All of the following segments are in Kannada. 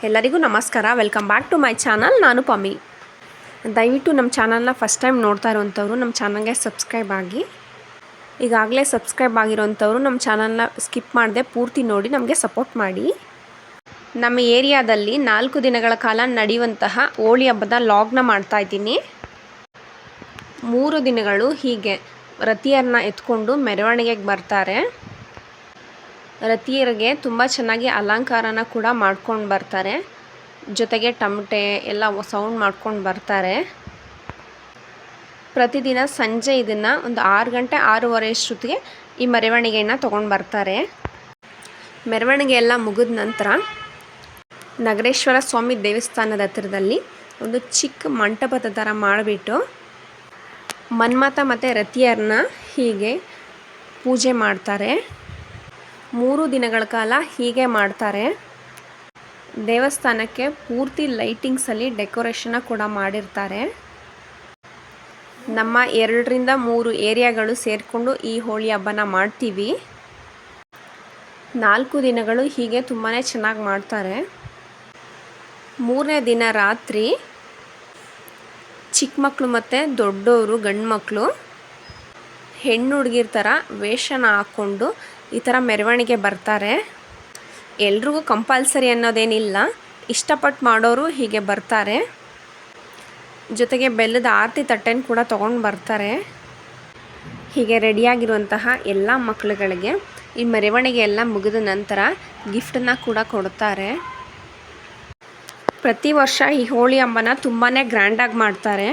ಎಲ್ಲರಿಗೂ ನಮಸ್ಕಾರ. Welcome back to my channel. ನಾನು ಪಮ್ಮಿ. ದಯವಿಟ್ಟು ನಮ್ಮ ಚಾನಲ್ನ ಫಸ್ಟ್ ಟೈಮ್ ನೋಡ್ತಾ ಇರೋವಂಥವ್ರು ನಮ್ಮ ಚಾನಲ್ಗೆ ಸಬ್ಸ್ಕ್ರೈಬ್ ಆಗಿ. ಈಗಾಗಲೇ ಸಬ್ಸ್ಕ್ರೈಬ್ ಆಗಿರೋವಂಥವ್ರು ನಮ್ಮ ಚಾನಲ್ನ ಸ್ಕಿಪ್ ಮಾಡದೆ ಪೂರ್ತಿ ನೋಡಿ ನಮಗೆ ಸಪೋರ್ಟ್ ಮಾಡಿ. ನಮ್ಮ ಏರಿಯಾದಲ್ಲಿ 4 ದಿನಗಳ ಕಾಲ ನಡೆಯುವಂತಹ ಹೋಳಿ ಹಬ್ಬದ ಲಾಗ್ನ ಮಾಡ್ತಾಯಿದ್ದೀನಿ. 3 ದಿನಗಳು ಹೀಗೆ ರತಿಯರನ್ನ ಎತ್ಕೊಂಡು ಮೆರವಣಿಗೆಗೆ ಬರ್ತಾರೆ. ರತಿಯರಿಗೆ ತುಂಬ ಚೆನ್ನಾಗಿ ಅಲಂಕಾರನ ಕೂಡ ಮಾಡ್ಕೊಂಡು ಬರ್ತಾರೆ. ಜೊತೆಗೆ ತಮಟೆ ಎಲ್ಲ ಸೌಂಡ್ ಮಾಡ್ಕೊಂಡು ಬರ್ತಾರೆ. ಪ್ರತಿದಿನ ಸಂಜೆ ಇದನ್ನು ಒಂದು 6 ಗಂಟೆ 6:30 ಅಷ್ಟೊತ್ತಿಗೆ ಈ ಮೆರವಣಿಗೆಯನ್ನು ತೊಗೊಂಡು ಬರ್ತಾರೆ. ಮೆರವಣಿಗೆ ಎಲ್ಲ ಮುಗಿದ ನಂತರ ನಗರೇಶ್ವರ ಸ್ವಾಮಿ ದೇವಸ್ಥಾನದ ಹತ್ತಿರದಲ್ಲಿ ಒಂದು ಚಿಕ್ಕ ಮಂಟಪದ ಥರ ಮಾಡಿಬಿಟ್ಟು ಮನ್ಮಥ ಮತ್ತು ರತಿಯರನ್ನ ಹೀಗೆ ಪೂಜೆ ಮಾಡ್ತಾರೆ. 3 ದಿನಗಳ ಕಾಲ ಹೀಗೆ ಮಾಡ್ತಾರೆ. ದೇವಸ್ಥಾನಕ್ಕೆ ಪೂರ್ತಿ ಲೈಟಿಂಗ್ಸಲ್ಲಿ ಡೆಕೋರೇಷನ್ನ ಕೂಡ ಮಾಡಿರ್ತಾರೆ. ನಮ್ಮ 2ರಿಂದ 3 ಏರಿಯಾಗಳು ಸೇರಿಕೊಂಡು ಈ ಹೋಳಿ ಹಬ್ಬನ ಮಾಡ್ತೀವಿ. 4 ದಿನಗಳು ಹೀಗೆ ತುಂಬಾ ಚೆನ್ನಾಗಿ ಮಾಡ್ತಾರೆ. 3ನೇ ದಿನ ರಾತ್ರಿ ಚಿಕ್ಕ ಮಕ್ಕಳು ಮತ್ತು ದೊಡ್ಡವರು ಗಂಡು ಮಕ್ಕಳು ಹೆಣ್ಣು ಹುಡುಗಿರ ಥರ ವೇಷನ ಹಾಕ್ಕೊಂಡು ಈ ಥರ ಮೆರವಣಿಗೆ ಬರ್ತಾರೆ. ಎಲ್ರಿಗೂ ಕಂಪಲ್ಸರಿ ಅನ್ನೋದೇನಿಲ್ಲ, ಇಷ್ಟಪಟ್ಟು ಮಾಡೋರು ಹೀಗೆ ಬರ್ತಾರೆ. ಜೊತೆಗೆ ಬೆಲ್ಲದ ಆರತಿ ತಟ್ಟೆನ ಕೂಡ ತೊಗೊಂಡು ಬರ್ತಾರೆ. ಹೀಗೆ ರೆಡಿಯಾಗಿರುವಂತಹ ಎಲ್ಲ ಮಕ್ಕಳುಗಳಿಗೆ ಈ ಮೆರವಣಿಗೆ ಎಲ್ಲ ಮುಗಿದ ನಂತರ ಗಿಫ್ಟನ್ನು ಕೂಡ ಕೊಡ್ತಾರೆ. ಪ್ರತಿ ವರ್ಷ ಈ ಹೋಳಿ ಹಬ್ಬನ ತುಂಬಾ ಗ್ರ್ಯಾಂಡಾಗಿ ಮಾಡ್ತಾರೆ.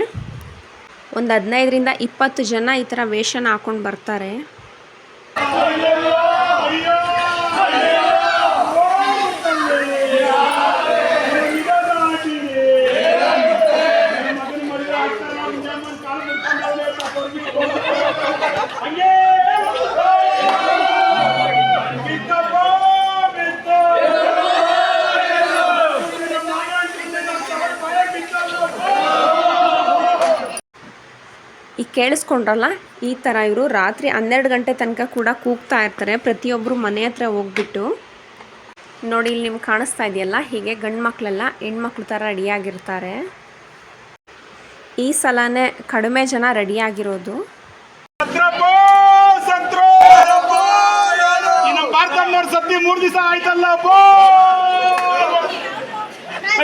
ಒಂದು 15ರಿಂದ 20 ಜನ ಈ ಥರ ವೇಷನ ಹಾಕ್ಕೊಂಡು ಬರ್ತಾರೆ. ಈಗ ಕೇಳಿಸ್ಕೊಂಡ್ರಲ್ಲ, ಈ ಥರ ಇವರು ರಾತ್ರಿ 12 ಗಂಟೆ ತನಕ ಕೂಡ ಕೂಗ್ತಾ ಇರ್ತಾರೆ. ಪ್ರತಿಯೊಬ್ಬರು ಮನೆ ಹತ್ರ ಹೋಗ್ಬಿಟ್ಟು ನೋಡಿ, ಇಲ್ಲಿ ನಿಮ್ಗೆ ಕಾಣಿಸ್ತಾ ಇದೆಯಲ್ಲ, ಹೀಗೆ ಗಂಡು ಮಕ್ಕಳೆಲ್ಲ ಹೆಣ್ಮಕ್ಳು ಥರ ರೆಡಿಯಾಗಿರ್ತಾರೆ. ಈ ಸಲನೇ ಕಡಿಮೆ ಜನ ರೆಡಿಯಾಗಿರೋದು. ಸದ್ಯ 3 ದಿವಸ ಆಯ್ತಲ್ಲ,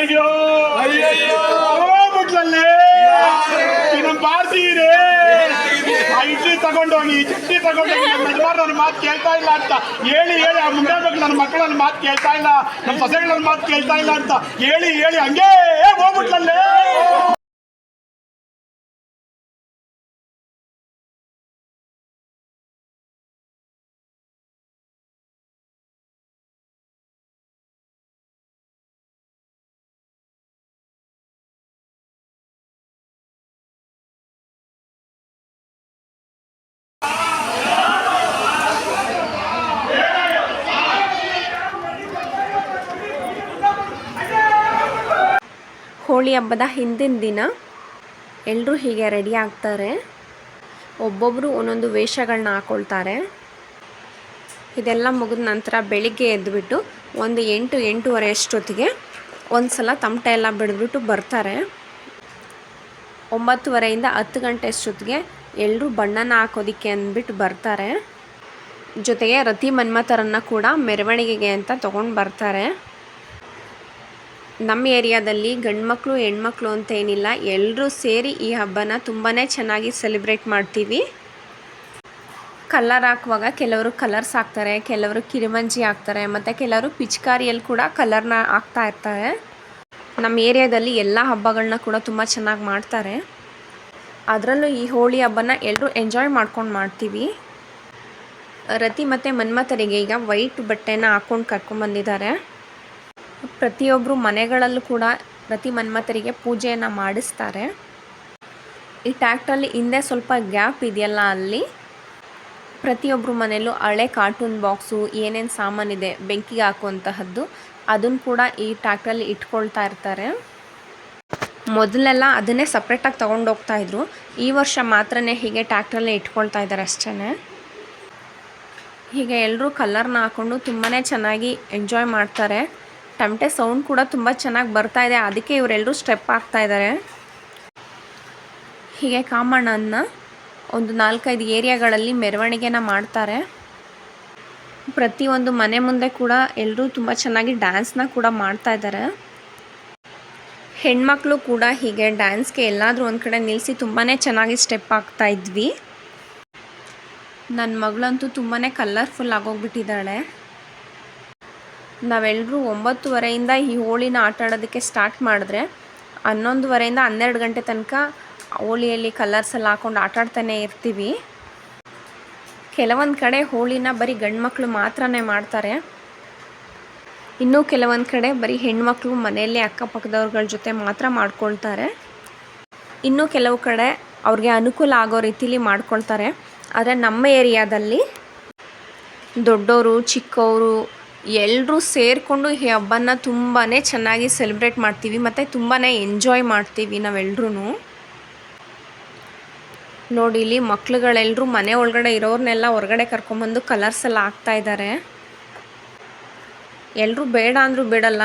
ಅಯ್ಯೋ ಬಿಟ್ಲಲ್ಲೇ ನಮ್ಮ ಬಾರ್ತೀರೇ ಇಡ್ಲಿ ತಗೊಂಡೋಗಿ ಚಟ್ನಿ ತಗೊಂಡೋಗಿ ನಮ್ಮ ಯಜಮಾನ್ ನನ್ನ ಮಾತು ಕೇಳ್ತಾ ಇಲ್ಲ ಅಂತ ಹೇಳಿ ಆ ಮುಂದೆ ಬಗ್ಗೆ ನನ್ನ ಮಕ್ಕಳು ನನ್ನ ಮಾತು ಕೇಳ್ತಾ ಇಲ್ಲ, ನಮ್ಮ ಸೊಸೆಗಳು ನನ್ನ ಮಾತು ಕೇಳ್ತಾ ಇಲ್ಲ ಅಂತ ಹೇಳಿ ಹಂಗೇ ಹೋಗ್ಬಿಟ್ಲಲ್ಲೇ. ಹೋಳಿ ಹಬ್ಬದ ಹಿಂದಿನ ದಿನ ಎಲ್ಲರೂ ಹೀಗೆ ರೆಡಿ ಆಗ್ತಾರೆ. ಒಬ್ಬೊಬ್ಬರು ಒಂದೊಂದು ವೇಷಗಳನ್ನ ಹಾಕ್ಕೊಳ್ತಾರೆ. ಇದೆಲ್ಲ ಮುಗಿದ ನಂತರ ಬೆಳಿಗ್ಗೆ ಎದ್ದುಬಿಟ್ಟು ಒಂದು 8-8:30 ಅಷ್ಟೊತ್ತಿಗೆ ಒಂದು ಸಲ ತಮಟೆ ಎಲ್ಲ ಬಿಡ್ಬಿಟ್ಟು ಬರ್ತಾರೆ. 9:30ಯಿಂದ 10 ಗಂಟೆ ಅಷ್ಟೊತ್ತಿಗೆ ಎಲ್ಲರೂ ಬಣ್ಣನ ಹಾಕೋದಿಕ್ಕೆ ಅಂದ್ಬಿಟ್ಟು ಬರ್ತಾರೆ. ಜೊತೆಗೆ ರತಿ ಮನ್ಮಥರನ್ನು ಕೂಡ ಮೆರವಣಿಗೆಗೆ ಅಂತ ತೊಗೊಂಡು ಬರ್ತಾರೆ. ನಮ್ಮ ಏರಿಯಾದಲ್ಲಿ ಗಂಡು ಮಕ್ಕಳು ಹೆಣ್ಮಕ್ಳು ಅಂತ ಏನಿಲ್ಲ, ಎಲ್ಲರೂ ಸೇರಿ ಈ ಹಬ್ಬನ ತುಂಬಾ ಚೆನ್ನಾಗಿ ಸೆಲೆಬ್ರೇಟ್ ಮಾಡ್ತೀವಿ. ಕಲರ್ ಹಾಕುವಾಗ ಕೆಲವರು ಕಲರ್ಸ್ ಹಾಕ್ತಾರೆ, ಕೆಲವರು ಕಿರಿಮಂಜಿ ಹಾಕ್ತಾರೆ, ಮತ್ತು ಕೆಲವರು ಪಿಚ್ಕಾರಿಯಲ್ಲಿ ಕೂಡ ಕಲರ್ನ ಹಾಕ್ತಾ ಇರ್ತಾರೆ. ನಮ್ಮ ಏರಿಯಾದಲ್ಲಿ ಎಲ್ಲ ಹಬ್ಬಗಳನ್ನ ಕೂಡ ತುಂಬ ಚೆನ್ನಾಗಿ ಮಾಡ್ತಾರೆ. ಅದರಲ್ಲೂ ಈ ಹೋಳಿ ಹಬ್ಬನ ಎಲ್ಲರೂ ಎಂಜಾಯ್ ಮಾಡ್ಕೊಂಡು ಮಾಡ್ತೀವಿ. ರತಿ ಮತ್ತು ಮನ್ಮಥರಿಗೆ ಈಗ ವೈಟ್ ಬಟ್ಟೆನ ಹಾಕ್ಕೊಂಡು ಕರ್ಕೊಂಡ್ಬಂದಿದ್ದಾರೆ. ಪ್ರತಿಯೊಬ್ಬರು ಮನೆಗಳಲ್ಲೂ ಕೂಡ ರತಿ ಮನ್ಮಥರಿಗೆ ಪೂಜೆಯನ್ನು ಮಾಡಿಸ್ತಾರೆ. ಈ ಟ್ಯಾಕ್ಟ್ರಲ್ಲಿ ಹಿಂದೆ ಸ್ವಲ್ಪ ಗ್ಯಾಪ್ ಇದೆಯಲ್ಲ, ಅಲ್ಲಿ ಪ್ರತಿಯೊಬ್ಬರು ಮನೆಯಲ್ಲೂ ಹಳೆ ಕಾರ್ಟೂನ್ ಬಾಕ್ಸು ಏನೇನು ಸಾಮಾನಿದೆ ಬೆಂಕಿಗೆ ಹಾಕುವಂತಹದ್ದು ಅದನ್ನು ಕೂಡ ಈ ಟ್ಯಾಕ್ಟ್ರಲ್ಲಿ ಇಟ್ಕೊಳ್ತಾ ಇರ್ತಾರೆ. ಮೊದಲೆಲ್ಲ ಅದನ್ನೇ ಸಪ್ರೇಟಾಗಿ ತೊಗೊಂಡೋಗ್ತಾಯಿದ್ರು. ಈ ವರ್ಷ ಮಾತ್ರನೇ ಹೀಗೆ ಟ್ಯಾಕ್ಟ್ರಲ್ಲೇ ಇಟ್ಕೊಳ್ತಾ ಇದ್ದಾರೆ ಅಷ್ಟೇ. ಹೀಗೆ ಎಲ್ಲರೂ ಕಲರ್ನ ಹಾಕ್ಕೊಂಡು ತುಂಬಾ ಚೆನ್ನಾಗಿ ಎಂಜಾಯ್ ಮಾಡ್ತಾರೆ. ಟಮಟೆ ಸೌಂಡ್ ಕೂಡ ತುಂಬ ಚೆನ್ನಾಗಿ ಬರ್ತಾ ಇದೆ, ಅದಕ್ಕೆ ಇವರೆಲ್ಲರೂ ಸ್ಟೆಪ್ ಆಗ್ತಾ ಇದ್ದಾರೆ. ಹೀಗೆ ಕಾಮಣ್ಣನ ಒಂದು 4-5 ಏರಿಯಾಗಳಲ್ಲಿ ಮೆರವಣಿಗೆನ ಮಾಡ್ತಾರೆ. ಪ್ರತಿಯೊಂದು ಮನೆ ಮುಂದೆ ಕೂಡ ಎಲ್ಲರೂ ತುಂಬ ಚೆನ್ನಾಗಿ ಡ್ಯಾನ್ಸ್ನ ಕೂಡ ಮಾಡ್ತಾ ಇದ್ದಾರೆ. ಹೆಣ್ಮಕ್ಳು ಕೂಡ ಹೀಗೆ ಡ್ಯಾನ್ಸ್ಗೆ ಎಲ್ಲಾದರೂ ಒಂದು ಕಡೆ ನಿಲ್ಲಿಸಿ ತುಂಬಾ ಚೆನ್ನಾಗಿ ಸ್ಟೆಪ್ ಆಗ್ತಾ ಇದ್ವಿ. ನನ್ನ ಮಗಳಂತೂ ತುಂಬಾ ಕಲರ್ಫುಲ್ ಆಗೋಗ್ಬಿಟ್ಟಿದ್ದಾಳೆ. ನಾವೆಲ್ಲರೂ 9:30 ಈ ಹೋಳಿನ ಆಟ ಆಡೋದಕ್ಕೆ ಸ್ಟಾರ್ಟ್ ಮಾಡಿದ್ರೆ 11:30 12 ಗಂಟೆ ತನಕ ಹೋಳಿಯಲ್ಲಿ ಕಲರ್ಸ್ ಎಲ್ಲ ಹಾಕೊಂಡು ಆಟಾಡ್ತಾನೆ ಇರ್ತೀವಿ. ಕೆಲವೊಂದು ಕಡೆ ಹೋಳಿನ ಬರೀ ಗಂಡು ಮಕ್ಕಳು ಮಾತ್ರನೇ ಮಾಡ್ತಾರೆ, ಇನ್ನೂ ಕೆಲವೊಂದು ಕಡೆ ಬರೀ ಹೆಣ್ಮಕ್ಳು ಮನೆಯಲ್ಲೇ ಅಕ್ಕಪಕ್ಕದವ್ರಗಳ ಜೊತೆ ಮಾತ್ರ ಮಾಡ್ಕೊಳ್ತಾರೆ. ಇನ್ನೂ ಕೆಲವು ಕಡೆ ಅವ್ರಿಗೆ ಅನುಕೂಲ ಆಗೋ ರೀತಿಲಿ ಮಾಡ್ಕೊಳ್ತಾರೆ. ಆದರೆ ನಮ್ಮ ಏರಿಯಾದಲ್ಲಿ ದೊಡ್ಡವರು ಚಿಕ್ಕವರು ಎಲ್ಲರೂ ಸೇರಿಕೊಂಡು ಈ ಹಬ್ಬನ ತುಂಬಾ ಚೆನ್ನಾಗಿ ಸೆಲೆಬ್ರೇಟ್ ಮಾಡ್ತೀವಿ ಮತ್ತು ತುಂಬಾ ಎಂಜಾಯ್ ಮಾಡ್ತೀವಿ ನಾವೆಲ್ಲರೂ. ನೋಡಿ ಇಲ್ಲಿ ಮಕ್ಳುಗಳೆಲ್ಲರೂ ಮನೆ ಒಳಗಡೆ ಇರೋರ್ನೆಲ್ಲ ಹೊರಗಡೆ ಕರ್ಕೊಂಬಂದು ಕಲರ್ಸ್ ಎಲ್ಲ ಹಾಕ್ತಾ ಇದ್ದಾರೆ. ಎಲ್ಲರೂ ಬೇಡ ಅಂದರೂ ಬಿಡಲ್ಲ,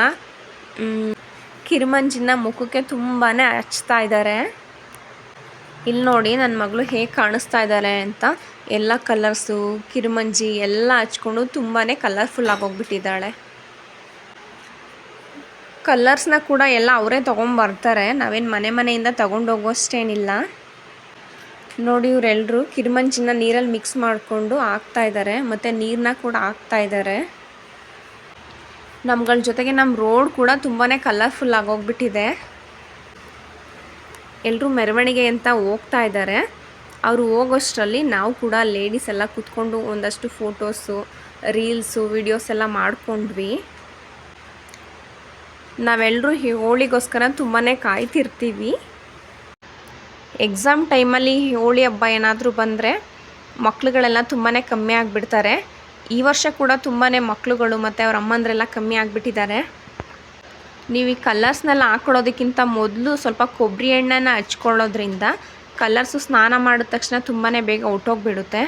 ಕಿರುಮಂಜಿನ ಮುಖಕ್ಕೆ ತುಂಬಾ ಹಚ್ತಾ ಇದ್ದಾರೆ. ಇಲ್ಲಿ ನೋಡಿ ನನ್ನ ಮಗಳು ಹೇಗೆ ಕಾಣಿಸ್ತಾ ಇದ್ದಾರೆ ಅಂತ, ಎಲ್ಲ ಕಲರ್ಸು ಕಿರುಮಂಜಿ ಎಲ್ಲ ಹಚ್ಕೊಂಡು ತುಂಬಾ ಕಲರ್ಫುಲ್ ಆಗೋಗ್ಬಿಟ್ಟಿದ್ದಾಳೆ. ಕಲರ್ಸ್ನ ಕೂಡ ಎಲ್ಲ ಅವರೇ ತೊಗೊಂಬರ್ತಾರೆ, ನಾವೇನು ಮನೆಯಿಂದ ತೊಗೊಂಡೋಗೋಷ್ಟೇನಿಲ್ಲ. ನೋಡಿ ಇವರೆಲ್ಲರೂ ಕಿರುಮಂಜಿನ ನೀರಲ್ಲಿ ಮಿಕ್ಸ್ ಮಾಡಿಕೊಂಡು ಹಾಕ್ತಾ ಇದ್ದಾರೆ ಮತ್ತು ನೀರನ್ನ ಕೂಡ ಹಾಕ್ತಾ ಇದ್ದಾರೆ. ನಮ್ಗಳ ಜೊತೆಗೆ ನಮ್ಮ ರೋಡ್ ಕೂಡ ತುಂಬಾ ಕಲರ್ಫುಲ್ ಆಗೋಗ್ಬಿಟ್ಟಿದೆ. ಎಲ್ಲರೂ ಮೆರವಣಿಗೆ ಅಂತ ಹೋಗ್ತಾ ಇದ್ದಾರೆ. ಅವರು ಹೋಗೋಷ್ಟರಲ್ಲಿ ನಾವು ಕೂಡ ಲೇಡೀಸ್ ಎಲ್ಲ ಕೂತ್ಕೊಂಡು ಒಂದಷ್ಟು ಫೋಟೋಸು ರೀಲ್ಸು ವಿಡಿಯೋಸ್ ಎಲ್ಲ ಮಾಡ್ಕೊಂಡ್ವಿ. ನಾವೆಲ್ಲರೂ ಈ ಹೋಳಿಗೋಸ್ಕರ ತುಂಬಾ ಕಾಯ್ತಿರ್ತೀವಿ. ಎಕ್ಸಾಮ್ ಟೈಮಲ್ಲಿ ಹೋಳಿ ಹಬ್ಬ ಏನಾದರೂ ಬಂದರೆ ಮಕ್ಳುಗಳೆಲ್ಲ ತುಂಬಾ ಕಮ್ಮಿ ಆಗಿಬಿಡ್ತಾರೆ. ಈ ವರ್ಷ ಕೂಡ ತುಂಬಾ ಮಕ್ಳುಗಳು ಮತ್ತು ಅವ್ರ ಅಮ್ಮಂದ್ರೆಲ್ಲ ಕಮ್ಮಿ ಆಗಿಬಿಟ್ಟಿದ್ದಾರೆ. ನೀವು ಈ ಕಲರ್ಸ್ನೆಲ್ಲ ಹಾಕ್ಕೊಳ್ಳೋದಕ್ಕಿಂತ ಮೊದಲು ಸ್ವಲ್ಪ ಕೊಬ್ಬರಿ ಎಣ್ಣೆನ ಹಚ್ಕೊಳ್ಳೋದ್ರಿಂದ ಕಲರ್ಸು ಸ್ನಾನ ಮಾಡಿದ ತಕ್ಷಣ ತುಂಬಾ ಬೇಗ ಹೊರ್ಟೋಗ್ಬಿಡುತ್ತೆ.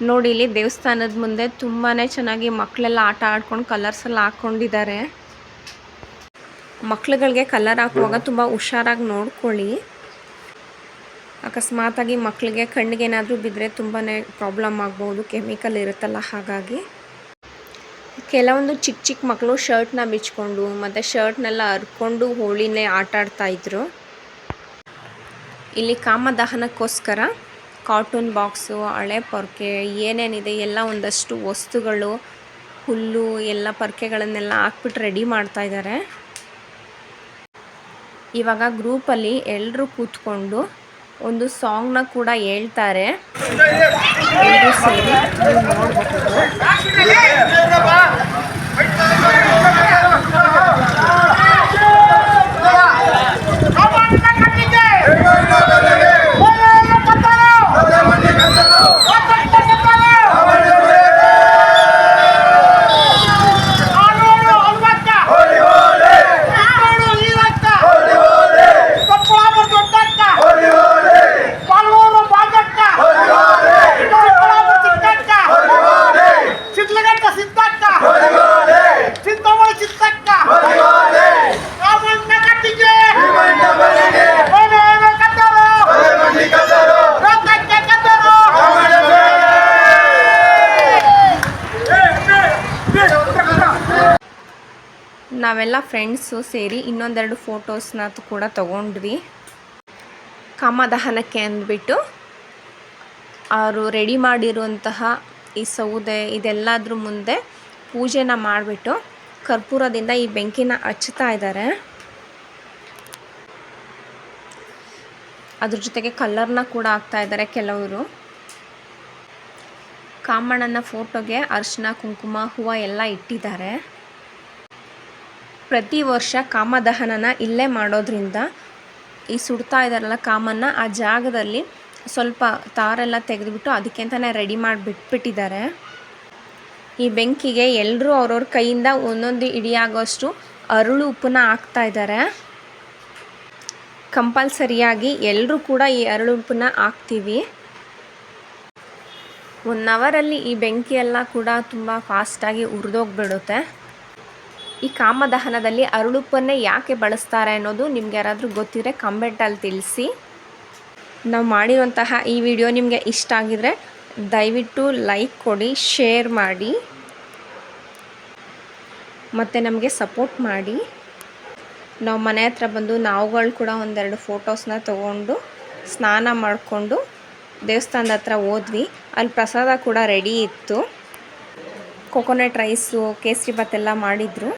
ನೋಡಿ ಇಲ್ಲಿ ದೇವಸ್ಥಾನದ ಮುಂದೆ ತುಂಬಾ ಚೆನ್ನಾಗಿ ಮಕ್ಕಳೆಲ್ಲ ಆಟ ಆಡ್ಕೊಂಡು ಕಲರ್ಸ್ ಎಲ್ಲ ಹಾಕ್ಕೊಂಡಿದ್ದಾರೆ. ಮಕ್ಳುಗಳಿಗೆ ಕಲರ್ ಹಾಕುವಾಗ ತುಂಬ ಹುಷಾರಾಗಿ ನೋಡ್ಕೊಳ್ಳಿ, ಅಕಸ್ಮಾತಾಗಿ ಮಕ್ಕಳಿಗೆ ಕಣ್ಣಿಗೆ ಏನಾದರೂ ಬಿದ್ದರೆ ತುಂಬಾ ಪ್ರಾಬ್ಲಮ್ ಆಗ್ಬೋದು, ಕೆಮಿಕಲ್ ಇರುತ್ತಲ್ಲ. ಹಾಗಾಗಿ ಕೆಲವೊಂದು ಚಿಕ್ಕ ಚಿಕ್ಕ ಮಕ್ಕಳು ಶರ್ಟ್ನ ಬಿಚ್ಕೊಂಡು ಮತ್ತು ಶರ್ಟ್ನೆಲ್ಲ ಹರ್ಕೊಂಡು ಹೋಳಿನೇ ಆಟ ಆಡ್ತಾಯಿದ್ರು. ಇಲ್ಲಿ ಕಾಮದಹನಕ್ಕೋಸ್ಕರ ಕಾರ್ಟೂನ್ ಬಾಕ್ಸು, ಹಳೆ ಪೊರ್ಕೆ ಏನೇನಿದೆ ಎಲ್ಲ ಒಂದಷ್ಟು ವಸ್ತುಗಳು, ಹುಲ್ಲು ಎಲ್ಲ ಪೊರ್ಕೆಗಳನ್ನೆಲ್ಲ ಹಾಕ್ಬಿಟ್ಟು ರೆಡಿ ಮಾಡ್ತಾಯಿದ್ದಾರೆ. ಇವಾಗ ಗ್ರೂಪಲ್ಲಿ ಎಲ್ಲರೂ ಕೂತ್ಕೊಂಡು ಒಂದು ಸಾಂಗ್ನ ಕೂಡ ಹೇಳ್ತಾರೆ. ಎಲ್ಲರೂ ಸೇರಿ ನೀವು ನೋಡಬಹುದು. ನಾವೆಲ್ಲ ಫ್ರೆಂಡ್ಸು ಸೇರಿ ಇನ್ನೊಂದೆರಡು ಫೋಟೋಸ್ನ ಕೂಡ ತಗೊಂಡ್ವಿ. ಕಾಮದಹನಕ್ಕೆ ಅಂದ್ಬಿಟ್ಟು ಅವರು ರೆಡಿ ಮಾಡಿರುವಂತಹ ಈ ಸೌದೆ ಇದೆಲ್ಲದ್ರ ಮುಂದೆ ಪೂಜೆನ ಮಾಡಿಬಿಟ್ಟು ಕರ್ಪೂರದಿಂದ ಈ ಬೆಂಕಿನ ಹಚ್ತಾ ಇದ್ದಾರೆ. ಅದ್ರ ಜೊತೆಗೆ ಕಲರ್ನ ಕೂಡ ಹಾಕ್ತಾ ಇದ್ದಾರೆ ಕೆಲವರು. ಕಾಮಣ್ಣನ ಫೋಟೋಗೆ ಅರಿಶಿನ ಕುಂಕುಮ ಹೂವು ಎಲ್ಲ ಇಟ್ಟಿದ್ದಾರೆ. ಪ್ರತಿ ವರ್ಷ ಕಾಮದಹನನ ಇಲ್ಲೇ ಮಾಡೋದ್ರಿಂದ ಈ ಸುಡ್ತಾ ಇದ್ದಾರಲ್ಲ ಕಾಮನ್ನ, ಆ ಜಾಗದಲ್ಲಿ ಸ್ವಲ್ಪ ತಾರೆಲ್ಲ ತೆಗೆದುಬಿಟ್ಟು ಅದಕ್ಕೆ ಅಂತಲೇ ರೆಡಿ ಮಾಡಿ ಬಿಟ್ಬಿಟ್ಟಿದ್ದಾರೆ. ಈ ಬೆಂಕಿಗೆ ಎಲ್ಲರೂ ಅವ್ರವ್ರ ಕೈಯಿಂದ ಒಂದೊಂದು ಇಡಿಯಾಗೋಷ್ಟು ಅರಳು ಉಪ್ಪನ್ನ ಹಾಕ್ತಾ ಇದ್ದಾರೆ. ಕಂಪಲ್ಸರಿಯಾಗಿ ಎಲ್ಲರೂ ಕೂಡ ಈ ಅರಳು ಉಪ್ಪನ್ನ ಹಾಕ್ತೀವಿ. 1 ಅವರಲ್ಲಿ ಈ ಬೆಂಕಿ ಎಲ್ಲ ಕೂಡ ತುಂಬ ಫಾಸ್ಟಾಗಿ ಉರಿದೋಗ್ಬಿಡುತ್ತೆ. ಈ ಕಾಮದಹನದಲ್ಲಿ ಅರಳುಪ್ಪನ್ನೇ ಯಾಕೆ ಬಳಸ್ತಾರೆ ಅನ್ನೋದು ನಿಮ್ಗೆ ಯಾರಾದರೂ ಗೊತ್ತಿದ್ರೆ ಕಮೆಂಟಲ್ಲಿ ತಿಳಿಸಿ. ನಾವು ಮಾಡಿರುವಂತಹ ಈ ವಿಡಿಯೋ ನಿಮಗೆ ಇಷ್ಟ ಆಗಿದರೆ ದಯವಿಟ್ಟು ಲೈಕ್ ಕೊಡಿ, ಶೇರ್ ಮಾಡಿ ಮತ್ತು ನಮಗೆ ಸಪೋರ್ಟ್ ಮಾಡಿ. ನಾವು ಮನೆ ಹತ್ರ ಬಂದು ನಾವುಗಳು ಕೂಡ ಒಂದೆರಡು ಫೋಟೋಸ್ನ ತೊಗೊಂಡು ಸ್ನಾನ ಮಾಡಿಕೊಂಡು ದೇವಸ್ಥಾನದ ಹತ್ರ ಹೋದ್ವಿ. ಅಲ್ಲಿ ಪ್ರಸಾದ ಕೂಡ ರೆಡಿ ಇತ್ತು. ಕೊಕೊನಟ್ ರೈಸು, ಕೇಸರಿ ಭಾತ್ ಎಲ್ಲ ಮಾಡಿದರು.